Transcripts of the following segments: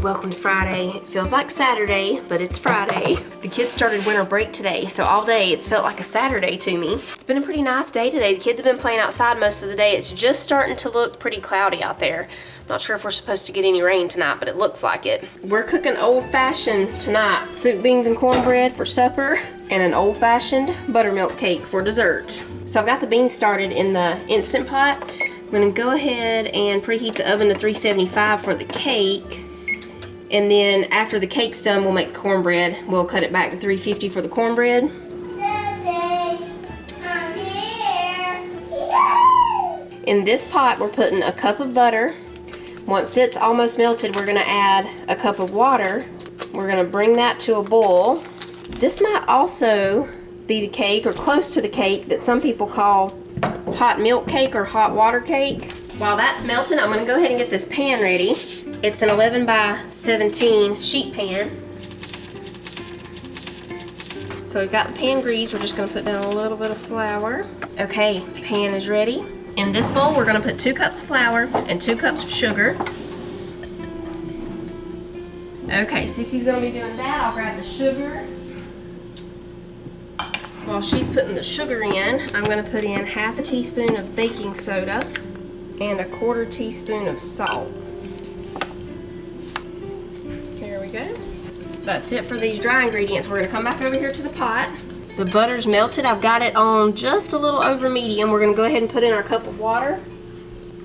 welcome to Friday. It feels like Saturday, but it's Friday. The kids started winter break today, so all day it's felt like a Saturday to me. It's been a pretty nice day today. The kids have been playing outside most of the day. It's just starting to look pretty cloudy out there. I'm not sure if we're supposed to get any rain tonight, but it looks like it. We're cooking old-fashioned tonight. Soup, beans, and cornbread for supper, and an old-fashioned buttermilk cake for dessert. So I've got the beans started in the Instant Pot. I'm gonna go ahead and preheat the oven to 375 for the cake. And then after the cake's done, we'll make cornbread. We'll cut it back to 350 for the cornbread. Sausage, I'm here. In this pot, we're putting a cup of butter. Once it's almost melted, we're gonna add a cup of water. We're gonna bring that to a boil. This might also be the cake, or close to the cake, that some people call hot milk cake or hot water cake. While that's melting, I'm gonna go ahead and get this pan ready. It's an 11 by 17 sheet pan. So we've got the pan greased. We're just gonna put down a little bit of flour. Okay, pan is ready. In this bowl, we're gonna put 2 cups of flour and 2 cups of sugar. Okay, Cece's gonna be doing that. I'll grab the sugar. While she's putting the sugar in, I'm gonna put in half a teaspoon of baking soda and a 1/4 teaspoon of salt. There we go. That's it for these dry ingredients. We're gonna come back over here to the pot. The butter's melted. I've got it on just a little over medium. We're gonna go ahead and put in our cup of water.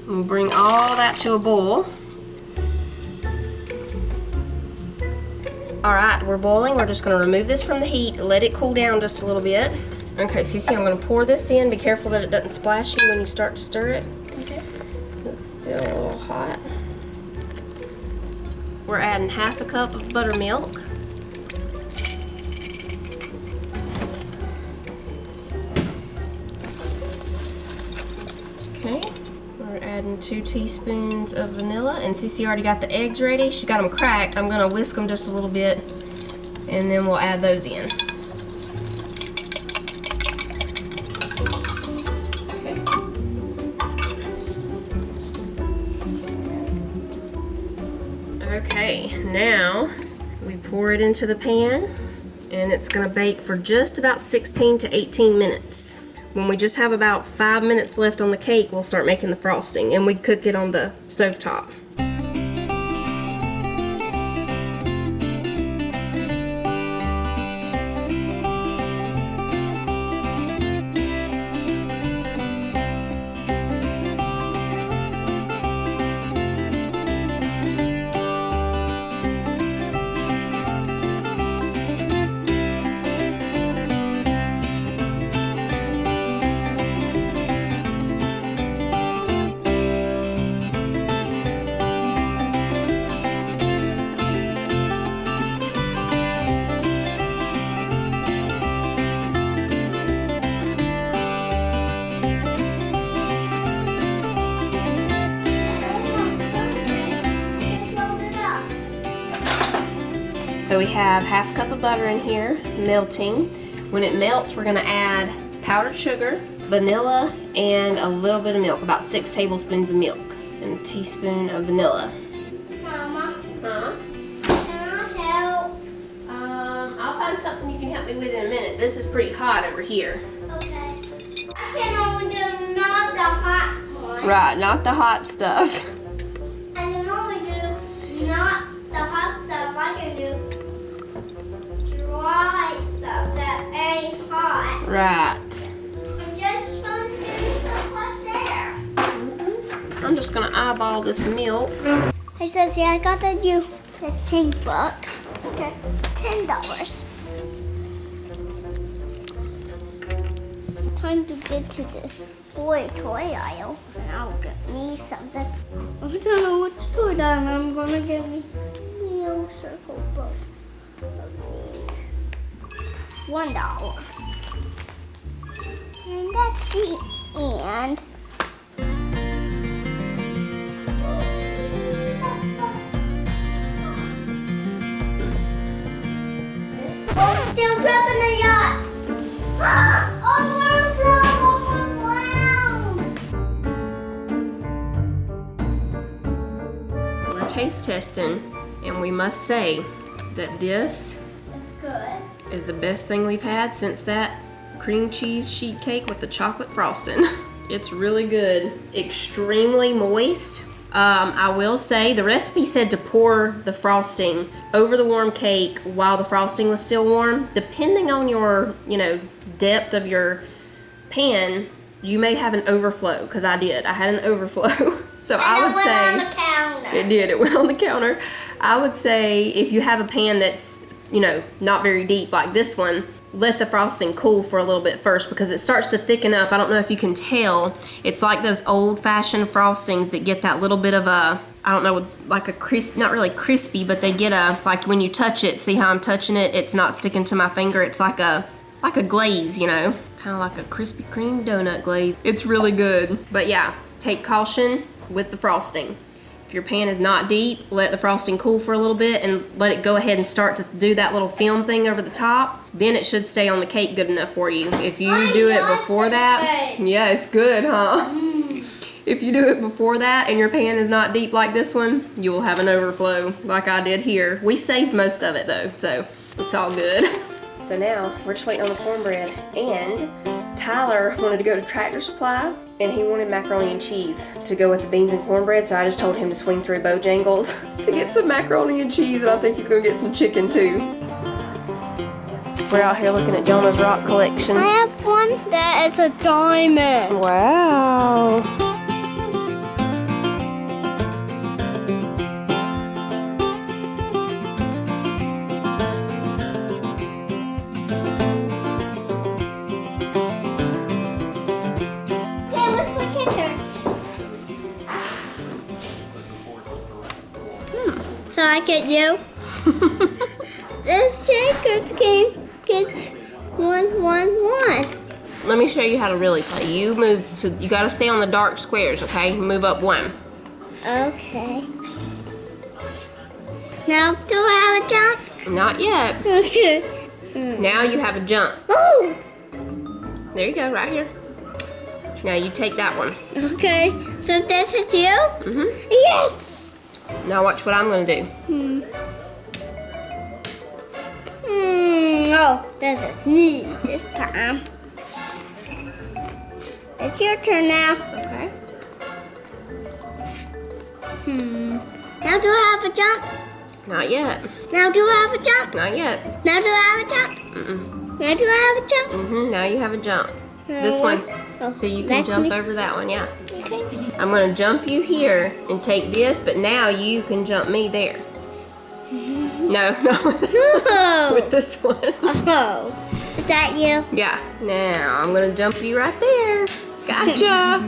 And we'll bring all that to a boil. All right, we're boiling. We're just gonna remove this from the heat, let it cool down just a little bit. Okay, Cece, I'm gonna pour this in. Be careful that it doesn't splash you when you start to stir it. Okay. It's still a little hot. We're adding half a cup of buttermilk. Okay, we're adding 2 teaspoons of vanilla, and Cece already got the eggs ready. She's got them cracked. I'm gonna whisk them just a little bit, and then we'll add those in. Okay, now we pour it into the pan, and it's gonna bake for just about 16 to 18 minutes. When we just have about 5 minutes left on the cake, we'll start making the frosting, and we cook it on the stovetop. So we have half a cup of butter in here, melting. When it melts, we're gonna add powdered sugar, vanilla, and a little bit of milk, about 6 tablespoons of milk, and a teaspoon of vanilla. Mama, Huh? can I help? I'll find something you can help me with in a minute. This is pretty hot over here. Okay. I can only do not the hot one. Right, not the hot stuff. I can only do not the hot stuff. I can do dry stuff that ain't hot. Right. I'm just trying to give you some fresh air. I'm just gonna eyeball this milk. Hey, Susie, I got you this pink book. Okay. $10. Time to get to the boy toy aisle, and I'll get me something. I don't know what toy that I'm gonna get me a little circle book of these. $1. And that's the end. Oh, it's still grabbing the yacht. All around, all around. We're taste testing And we must say that this is the best thing we've had since that cream cheese sheet cake with the chocolate frosting. It's really good, extremely moist. I will say the recipe said to pour the frosting over the warm cake while the frosting was still warm. Depending on your, depth of your pan, you may have an overflow, because I did. I had an overflow. So I would say on the counter. It did. It went on the counter. I would say if you have a pan that's, not very deep like this one, let the frosting cool for a little bit first, because it starts to thicken up. I don't know if you can tell. It's like those old-fashioned frostings that get that little bit of a, I don't know, like a crisp, not really crispy, but they get a, like when you touch it, see how I'm touching it? It's not sticking to my finger. It's like a glaze, kind of like a Krispy Kreme donut glaze. It's really good. But yeah, take caution with the frosting. If your pan is not deep, let the frosting cool for a little bit and let it go ahead and start to do that little film thing over the top. Then it should stay on the cake good enough for you. If you do it before that, yeah, it's good, huh? If you do it before that and your pan is not deep like this one, you will have an overflow like I did here. We saved most of it though, so it's all good. So now we're just waiting on the cornbread, and Tyler wanted to go to Tractor Supply and he wanted macaroni and cheese to go with the beans and cornbread, so I just told him to swing through Bojangles to get some macaroni and cheese, and I think he's gonna get some chicken too. We're out here looking at Jonah's rock collection. I have one that is a diamond. Wow. So I get you. This checkers game gets 1, 1, 1. Let me show you how to really play. You gotta stay on the dark squares, okay? Move up 1. Okay. Now do I have a jump? Not yet. Okay. Now you have a jump. Oh! There you go, right here. Now you take that one. Okay. So this is you? Mm-hmm. Yes! Now watch what I'm gonna do. Oh, this is me this time. It's your turn now. Okay. Now do I have a jump? Not yet. Now do I have a jump? Not yet. Now do I have a jump? Mm-mm. Now do I have a jump? Mm-hmm. Now you have a jump. This one. So you can jump over that one, yeah. Okay. I'm gonna jump you here and take this, but now you can jump me there. No. No. With this one. Oh. Is that you? Yeah. Now I'm gonna jump you right there. Gotcha.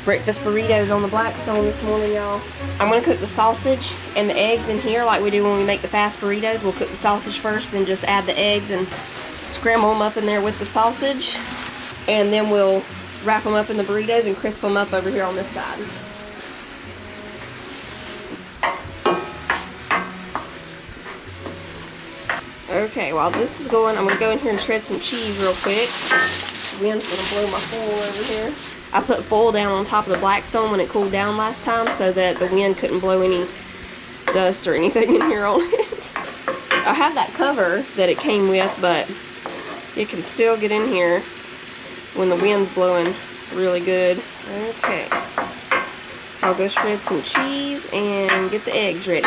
Breakfast burritos on the Blackstone this morning, y'all. I'm gonna cook the sausage and the eggs in here like we do when we make the fast burritos. We'll cook the sausage first, then just add the eggs and scramble them up in there with the sausage. And then we'll wrap them up in the burritos and crisp them up over here on this side. Okay, while this is going, I'm gonna go in here and shred some cheese real quick. The wind's gonna blow my foil over here. I put foil down on top of the Blackstone when it cooled down last time so that the wind couldn't blow any dust or anything in here on it. I have that cover that it came with, but it can still get in here when the wind's blowing really good. Okay. So I'll go shred some cheese and get the eggs ready.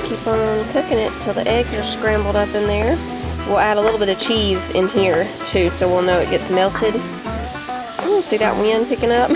Keep on cooking it till the eggs are scrambled up in there. We'll add a little bit of cheese in here too, so we'll know it gets melted. Ooh, see that wind picking up?